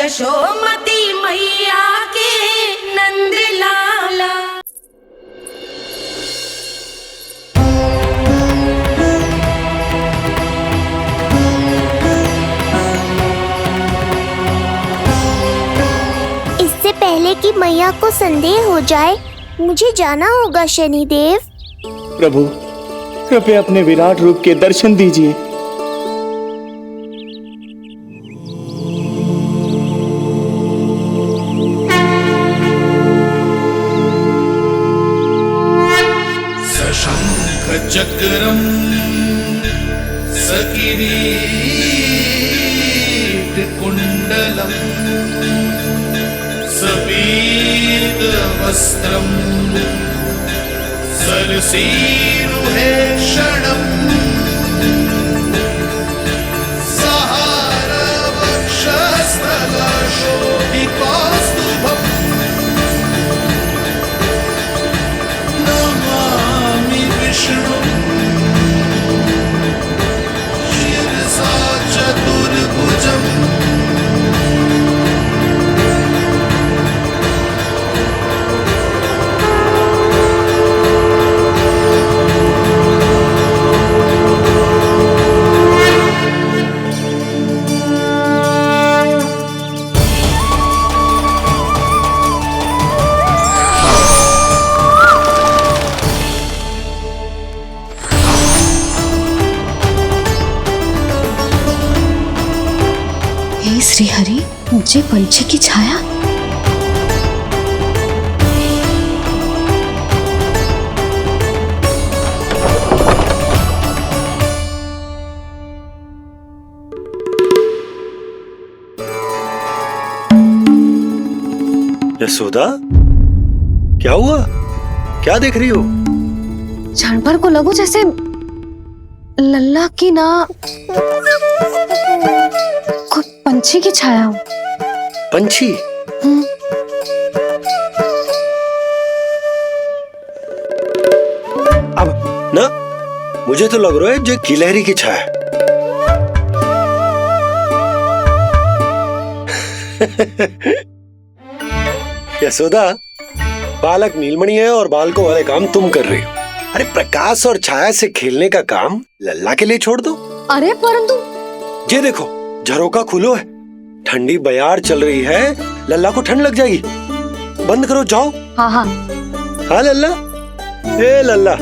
यशोमती मैया के नंद लाला। इससे पहले कि मैया को संदेह हो जाए, मुझे जाना होगा शनिदेव। प्रभु, कृपया अपने विराट रूप के दर्शन दीजिए। सशंख चक्रम सकिरीट कुंडलम सपीत वस्त्रम सरसीरुहेक्षणम सहार वक्षस्थलशोभितौस्तुभम् नमामि विष्णुं शिरसा चतुर्भुजम्। श्री हरि, मुझे पंछी की छाया। यशोदा, क्या हुआ? क्या देख रही हो? जानवर को लगो जैसे लल्ला की ना पंछी की छाया हो। पंछी? अब ना मुझे तो लग रहा है जो गिलहरी की छाया। यशोदा, बालक नीलमणि है और बालकों वाले काम तुम कर रही हो। अरे प्रकाश और छाया से खेलने का काम लल्ला के लिए छोड़ दो। अरे परंतु ये देखो, झरोका खुलो है, ठंडी बयार चल रही है, लल्ला को ठंड लग जाएगी। बंद करो, जाओ। हाँ हाँ हाँ लल्ला, ए लल्ला।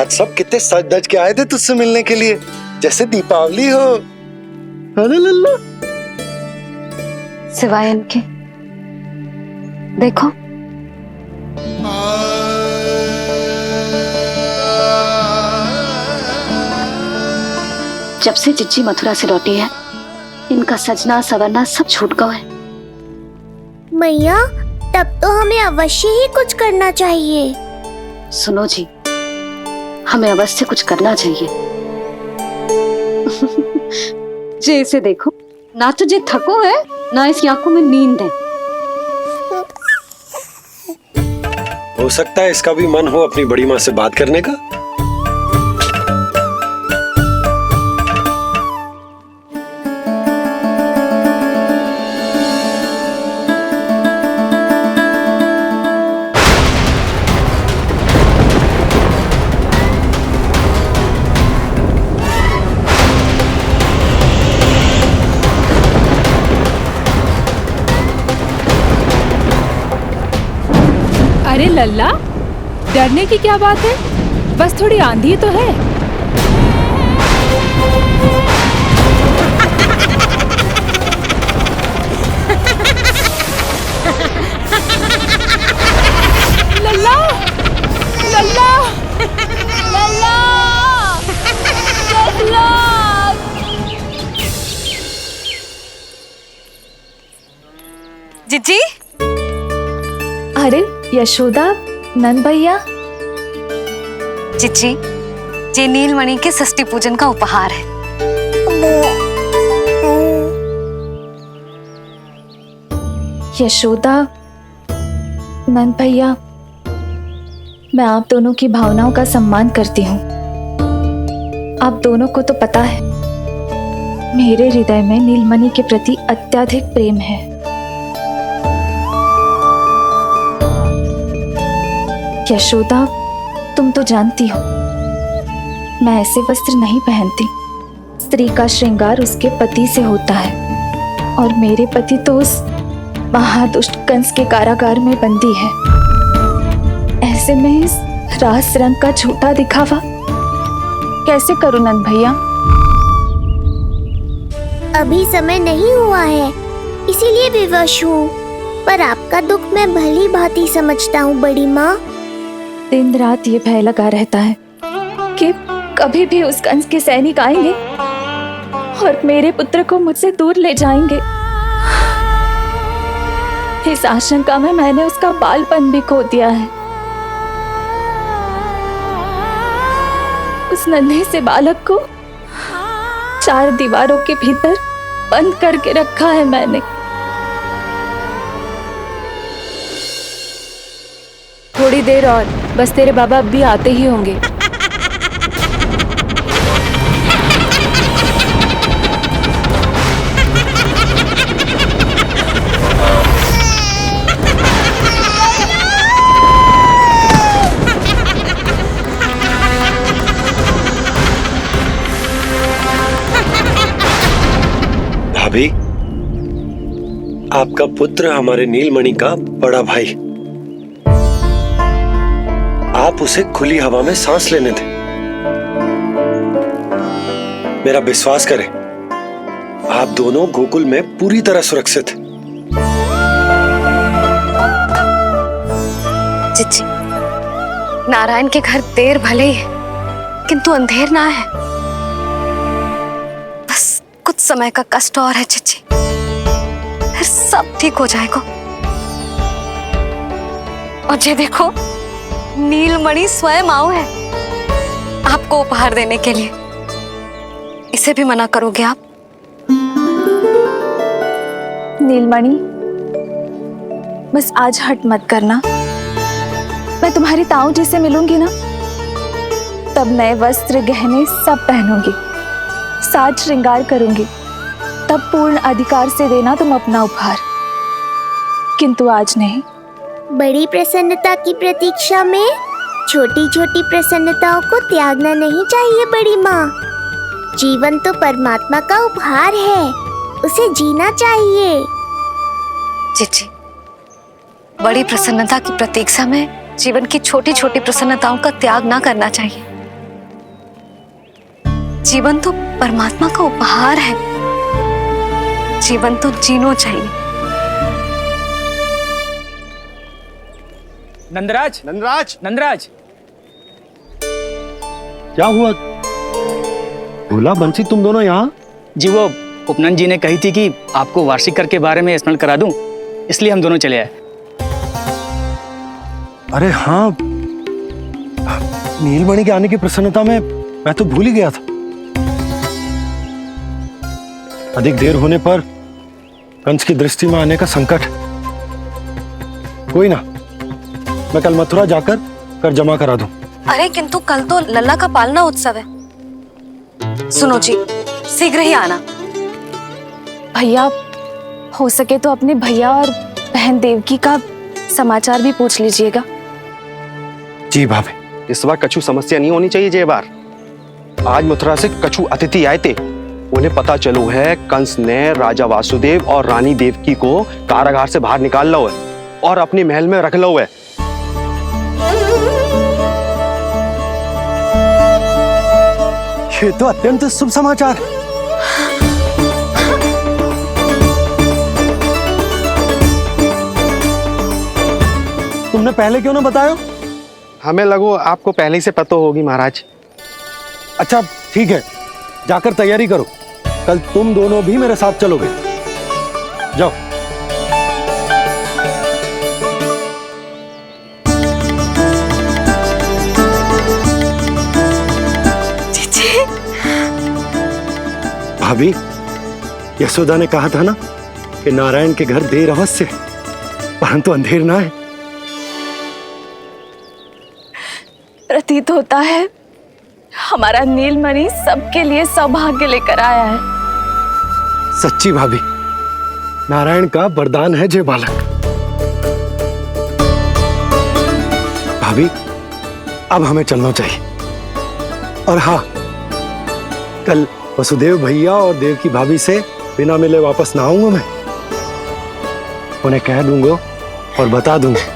आज सब कितने सज धज के आए थे तुझसे मिलने के लिए, जैसे दीपावली हो, है ना लल्ला? सिवाय इनके देखो, जब से चिच्ची मथुरा से लौटी है, इनका सजना सवरना सब छूट गया है। मैया, तब तो हमें अवश्य ही कुछ करना चाहिए। सुनो जी, हमें अवश्य कुछ करना चाहिए। जे इसे देखो, ना तो जे थको है, ना इसकी आंखों में नींद है। हो सकता है इसका भी मन हो अपनी बड़ी माँ से बात करने का। अरे लल्ला, डरने की क्या बात है? बस थोड़ी आंधी तो है। लल्ला, लल्ला, लल्ला, लल्ला। जिज्जी, अरे यशोदा, नंद भैया। चिच्ची, ये नीलमणि के षष्ठी पूजन का उपहार है। यशोदा, नंद भैया, मैं आप दोनों की भावनाओं का सम्मान करती हूँ। आप दोनों को तो पता है मेरे हृदय में नीलमणि के प्रति अत्यधिक प्रेम है। यशोदा, तुम तो जानती हो मैं ऐसे वस्त्र नहीं पहनती। स्त्री का श्रृंगार उसके पति से होता है और मेरे पति तो उस महादुष्ट कंस के कारागार में बंदी है। ऐसे में इस रास रंग का झूठा दिखावा कैसे करूं नंद भैया? अभी समय नहीं हुआ है, इसीलिए विवश हूँ। पर आपका दुख मैं भली भांति समझता हूँ बड़ी माँ। दिन रात ये भय लगा रहता है कि कभी भी उस कंस के सैनिक आएंगे और मेरे पुत्र को मुझसे दूर ले जाएंगे। इस आशंका में मैंने उसका बालपन भी खो दिया है। उस नन्हे से बालक को 4 दीवारों के भीतर बंद करके रखा है मैंने। थोड़ी देर और, बस तेरे बाबा अब भी आते ही होंगे। भाभी, आपका पुत्र हमारे नीलमणि का बड़ा भाई। आप उसे खुली हवा में सांस लेने दें। मेरा विश्वास करें, आप दोनों गोकुल में पूरी तरह सुरक्षित हैं। चिच्ची, नारायण के घर देर भले ही है, किंतु अंधेर ना है। बस कुछ समय का कष्ट और है चिच्ची, फिर सब ठीक हो जाएगा। और ये देखो, नीलमणि स्वयं आओ है आपको उपहार देने के लिए। इसे भी मना करोगे आप? नीलमणि, बस आज हट मत करना। मैं तुम्हारी ताऊ जी से मिलूंगी ना, तब नए वस्त्र गहने सब पहनूंगी, साज श्रृंगार करूंगी। तब पूर्ण अधिकार से देना तुम अपना उपहार, किंतु आज नहीं। बड़ी प्रसन्नता की प्रतीक्षा में छोटी छोटी प्रसन्नताओं को त्यागना नहीं चाहिए बड़ी माँ। जीवन तो परमात्मा का उपहार है, उसे जीना चाहिए। चिच्ची, बड़ी प्रसन्नता की प्रतीक्षा में जीवन की छोटी छोटी प्रसन्नताओं का त्याग ना करना चाहिए। जीवन तो परमात्मा का उपहार है, जीवन तो जीना चाहिए। नंदराज, नंदराज, नंदराज, क्या हुआ? भोला, बंसी, तुम दोनों यहाँ? जी वो उपनंद जी ने कही थी कि आपको वार्षिक कर के बारे में स्मरण करा दूं, इसलिए हम दोनों चले आए। अरे हाँ, नीलमणि के आने की प्रसन्नता में मैं तो भूल ही गया था। अधिक देर होने पर कंस की दृष्टि में आने का संकट। कोई ना, मैं कल मथुरा जाकर कर जमा करा दूं। अरे किंतु कल तो लल्ला का पालना उत्सव है। सुनो जी, शीघ्र ही आना। भैया, हो सके तो अपने भैया और बहन देवकी का समाचार भी पूछ लीजिएगा। जी भाभी। इस बार कछु समस्या नहीं होनी चाहिए। ये बार आज मथुरा से कछु अतिथि आए थे, उन्हें पता चलो है कंस ने राजा वासुदेव और रानी देवकी को कारागार से बाहर निकाल लो है और अपने महल में रख लो है। ये तो अत्यंत शुभ समाचार। तुमने पहले क्यों ना बताया? हमें लगो आपको पहले से पता होगी महाराज। अच्छा ठीक है, जाकर तैयारी करो, कल तुम दोनों भी मेरे साथ चलोगे। जाओ। भाभी, यशोदा ने कहा था ना कि नारायण के घर देर अवश्य है, परंतु अंधेर ना है। प्रतीत होता है हमारा नीलमणि सबके लिए सौभाग्य लेकर आया है। सच्ची भाभी, नारायण का वरदान है जे बालक। भाभी, अब हमें चलना चाहिए। और हाँ, कल वसुदेव भैया और देवकी भाभी से बिना मिले वापस ना आऊंगा मैं। उन्हें कह दूंगा और बता दूंगा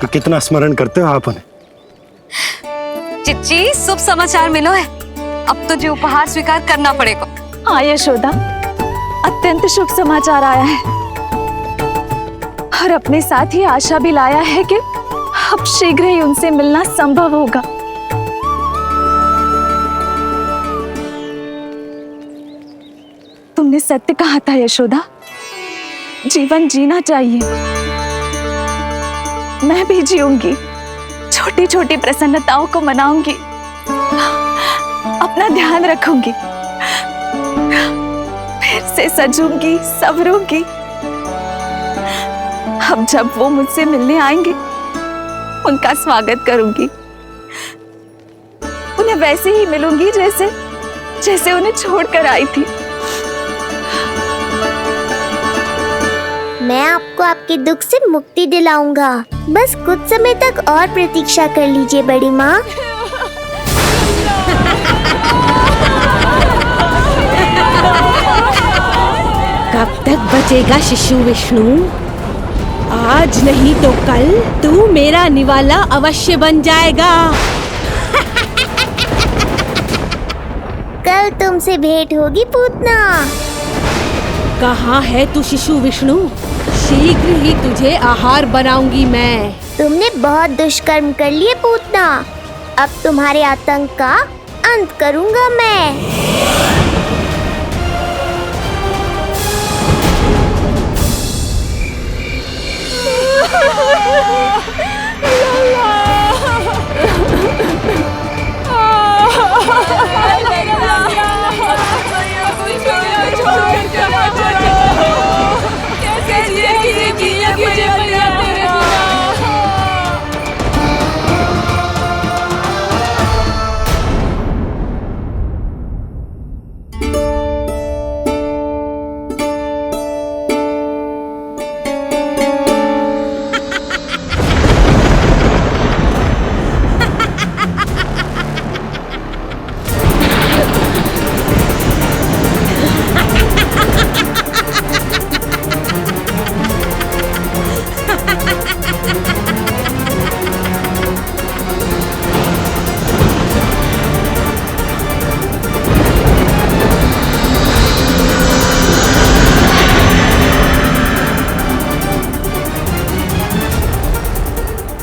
कि कितना स्मरण करते हो आप उन्हें। चिच्ची, शुभ समाचार मिलो है। अब तुझे उपहार स्वीकार करना पड़ेगा। हाँ यशोदा, अत्यंत शुभ समाचार आया है और अपने साथ ही आशा भी लाया है कि अब शीघ्र ही उनसे मिलना संभव होगा। तुमने सत्य कहा था यशोदा, जीवन जीना चाहिए। मैं भी जीऊंगी, छोटी छोटी प्रसन्नताओं को मनाऊंगी, अपना ध्यान रखूंगी, फिर से सजूंगी, संवरूंगी। अब जब वो मुझसे मिलने आएंगे उनका स्वागत करूंगी, उन्हें वैसे ही मिलूंगी जैसे जैसे उन्हें छोड़कर आई थी। मैं आपको आपके दुख से मुक्ति दिलाऊंगा। बस कुछ समय तक और प्रतीक्षा कर लीजिए बड़ी माँ। कब तक बचेगा शिशु विष्णु? आज नहीं तो कल तू मेरा निवाला अवश्य बन जाएगा। कल तुमसे भेंट होगी पूतना। कहाँ है तू शिशु विष्णु? शीघ्र ही तुझे आहार बनाऊंगी मैं। तुमने बहुत दुष्कर्म कर लिए पूतना। अब तुम्हारे आतंक का अंत करूंगा मैं।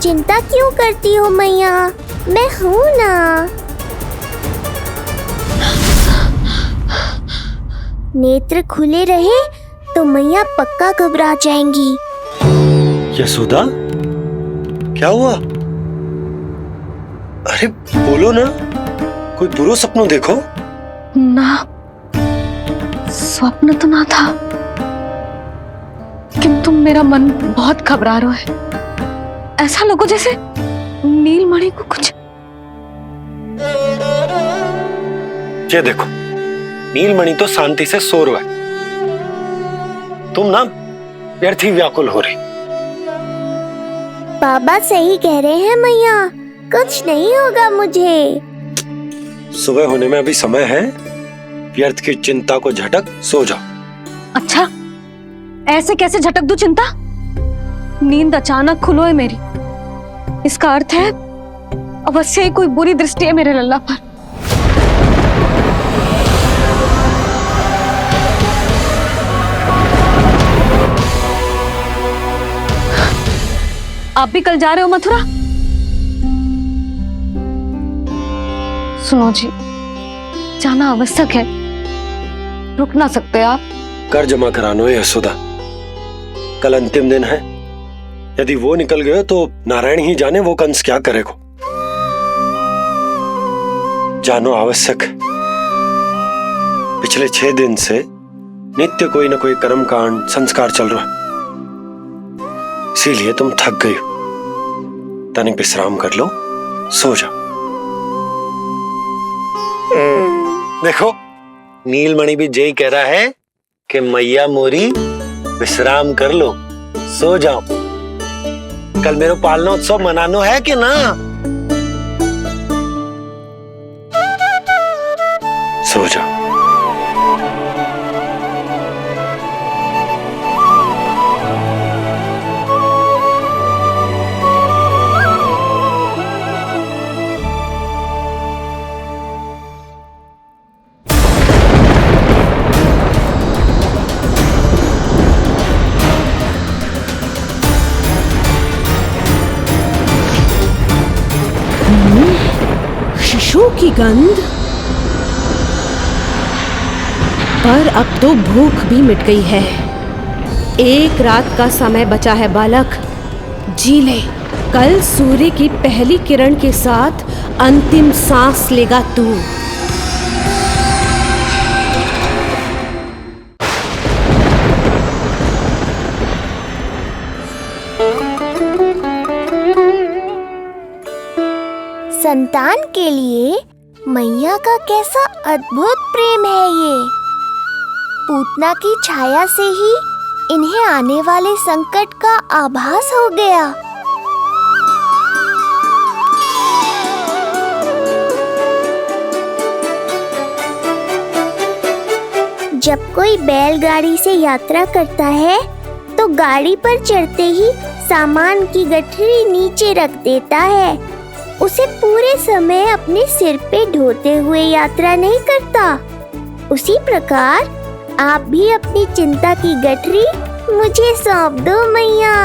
चिंता क्यों करती हो मैया? मैं हूँ ना। नेत्र खुले रहे तो मैया पक्का घबरा जाएंगी। यशोदा, क्या हुआ? अरे बोलो ना, कोई बुरा सपना देखो। ना, स्वप्न तो ना था, किंतु मेरा मन बहुत घबरा रहा है। ऐसा लगो जैसे नीलमणि को कुछ। ये देखो, नीलमणि तो शांति से सो रहा है। तुम ना व्यर्थ ही व्याकुल हो रही। बाबा सही कह रहे हैं मैया, कुछ नहीं होगा मुझे। सुबह होने में अभी समय है। व्यर्थ की चिंता को झटक सो जाओ। अच्छा, ऐसे कैसे झटक दूं चिंता? नींद अचानक खुलो है मेरी। इसका अर्थ है अवश्य ही कोई बुरी दृष्टि है मेरे लल्ला पर। आप भी कल जा रहे हो मथुरा? सुनो जी, जाना आवश्यक है, रुक ना सकते आप? कर जमा करानो है यशोदा, कल अंतिम दिन है। यदि वो निकल गए तो नारायण ही जाने वो कंस क्या करेगा। जानो आवश्यक। पिछले 6 दिन से नित्य कोई न कोई कर्म कांड संस्कार चल रहा है, इसीलिए तुम थक गई हो। तनिक विश्राम कर लो, सो जाओ। देखो नीलमणि भी जय कह रहा है कि मैया मोरी विश्राम कर लो, सो जाओ। कल मेरे पालना उत्सव मनानो है कि ना? सो जाओ। शिशु की गंध। पर अब तो भूख भी मिट गई है। एक रात का समय बचा है बालक, जी ले। कल सूर्य की पहली किरण के साथ अंतिम सांस लेगा तू। संतान के लिए मैया का कैसा अद्भुत प्रेम है ये। पूतना की छाया से ही इन्हें आने वाले संकट का आभास हो गया। जब कोई बैलगाड़ी से यात्रा करता है तो गाड़ी पर चढ़ते ही सामान की गठरी नीचे रख देता है। उसे पूरे समय अपने सिर पे ढोते हुए यात्रा नहीं करता। उसी प्रकार आप भी अपनी चिंता की गठरी मुझे सौंप दो मैया,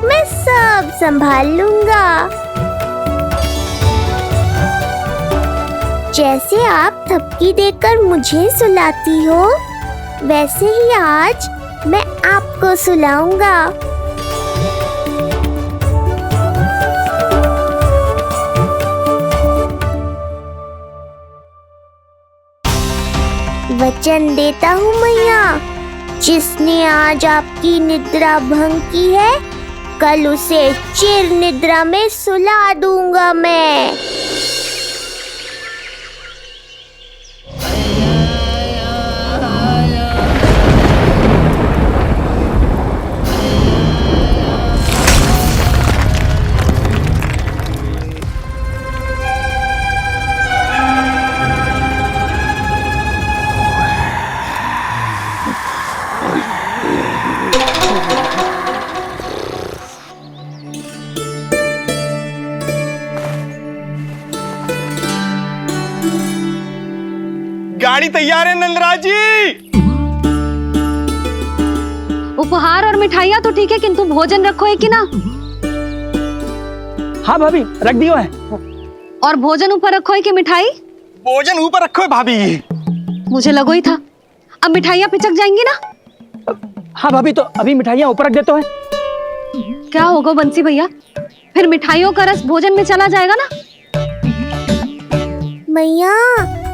मैं सब संभाल लूंगा। जैसे आप थपकी देकर मुझे सुलाती हो, वैसे ही आज मैं आपको सुलाऊंगा। वचन देता हूँ मैया, जिसने आज आपकी निद्रा भंग की है, कल उसे चिर निद्रा में सुला दूंगा मैं। गाड़ी तैयार है नंदराज जी। उपहार और मिठाइयाँ तो ठीक है, किंतु भोजन रखो है कि ना? हाँ भाभी, रख दियो है। और भोजन ऊपर रखो है कि मिठाई? भोजन ऊपर रखो है भाभी। मुझे लगो ही था, अब मिठाइयाँ पिचक जाएंगी ना? हाँ भाभी, तो अभी मिठाइयाँ ऊपर रख देते हैं। क्या होगा बंसी भैया, फिर मिठाइयों का रस भोजन में चला जाएगा ना? मैया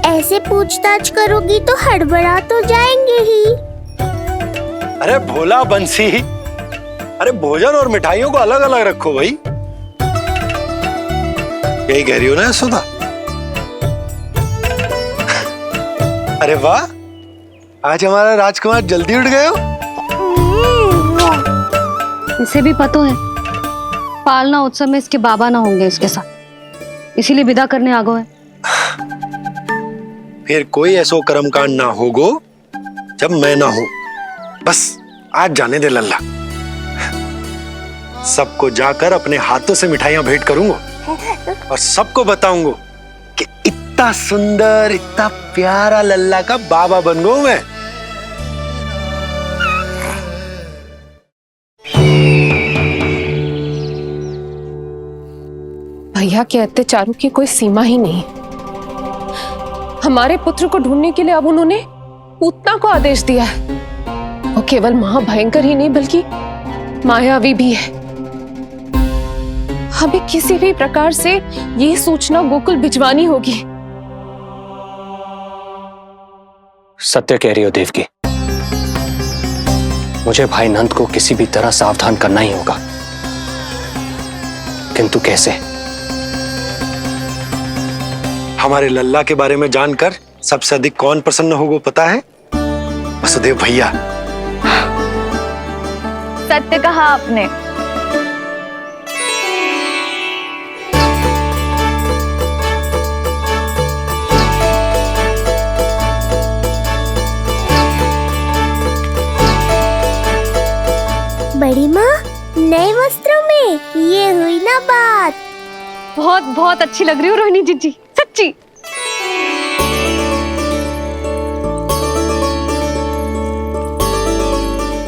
ऐसे पूछताछ करोगी तो हड़बड़ा तो जाएंगे ही। अरे भोला बंसी, अरे भोजन और मिठाइयों को अलग अलग रखो भाई। यही कह रही हो ना सुधा? अरे वाह, आज हमारा राजकुमार जल्दी उठ गए हो। इसे भी पता है पालना उत्सव में इसके बाबा ना होंगे इसके साथ, इसीलिए विदा करने आ गए। फिर कोई ऐसो कर्मकांड ना होगो जब मैं ना हूं। बस आज जाने दे लल्ला, सबको जाकर अपने हाथों से मिठाइयां भेंट करूंगा और सबको बताऊंगा कि इतना सुंदर, इतना प्यारा लल्ला का बाबा बन गया मैं। भैया के अत्याचारों की कोई सीमा ही नहीं। हमारे पुत्र को ढूंढने के लिए अब उन्होंने पूतना को आदेश दिया है। वो केवल महाभयंकर ही नहीं बल्कि मायावी भी है। हमें किसी भी प्रकार से ये सूचना गोकुल भिजवानी होगी। सत्य कह रही हो देवकी, मुझे भाई नंद को किसी भी तरह सावधान करना ही होगा, किंतु कैसे? हमारे लल्ला के बारे में जानकर सबसे अधिक कौन प्रसन्न होगा पता है? वसुदेव भैया। सत्य कहा आपने। बड़ी माँ, नए वस्त्रों में ये हुई ना बात। बहुत बहुत अच्छी लग रही हो रोहिणी जीजी, सच्ची।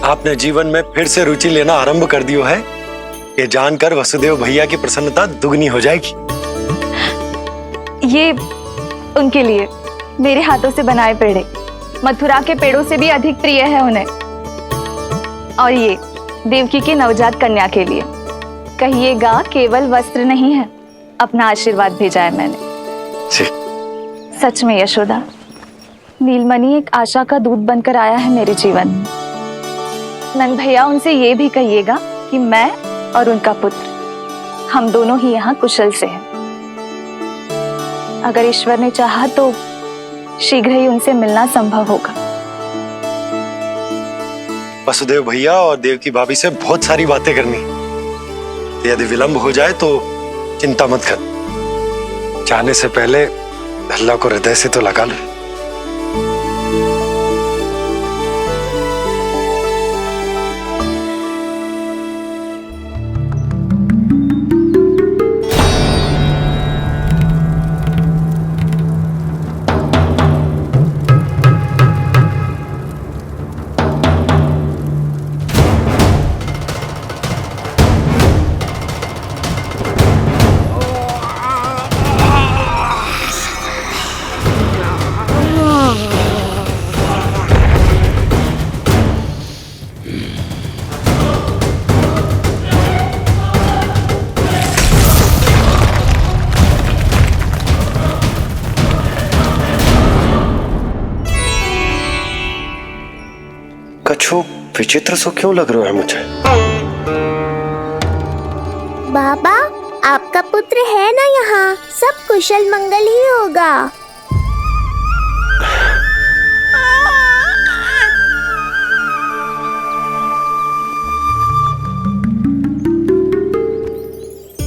आपने जीवन में फिर से रुचि लेना आरंभ कर दियो है। ये जानकर वसुदेव भैया की प्रसन्नता दुगनी हो जाएगी। ये उनके लिए मेरे हाथों से बनाए पेड़े मथुरा के पेड़ों से भी अधिक प्रिय है उन्हें। और ये देवकी की नवजात कन्या के लिए कहिएगा केवल वस्त्र नहीं है, अपना आशीर्वाद भेजा है मैंने। सच में यशोदा, नीलमणि एक आशा का दूत बनकर आया है मेरे जीवन में। नंद भैया, उनसे ये भी कहिएगा कि मैं और उनका पुत्र हम दोनों ही यहाँ कुशल से हैं। अगर ईश्वर ने चाहा तो शीघ्र ही उनसे मिलना संभव होगा। वसुदेव भैया और देवकी भाभी से बहुत सारी बातें करनी। यदि विलंब हो जाए तो चिंता मत कर। जाने से पहले अल्लाह को हृदय से तो लगा लो। कछु विचित्र सो क्यों लग रहा है मुझे? बाबा, आपका पुत्र है ना यहाँ, सब कुशल मंगल ही होगा।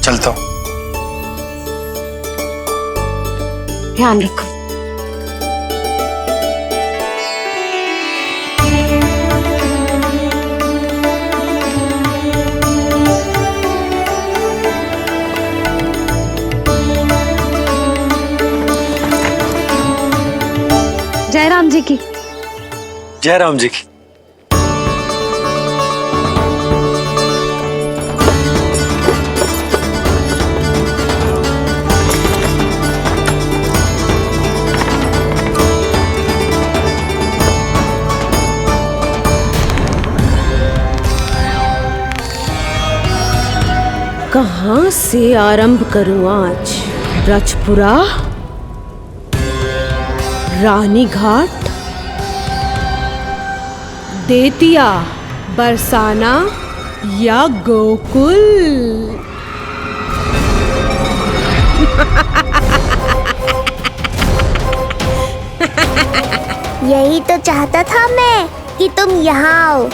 चलता हूँ। ध्यान रखो। जय राम जी की। जय राम जी की। कहाँ से आरंभ करूं आज? ब्रजपुरा, रानी घाट, देतिया, बरसाना या गोकुल? यही तो चाहता था मैं कि तुम यहाँ आओ।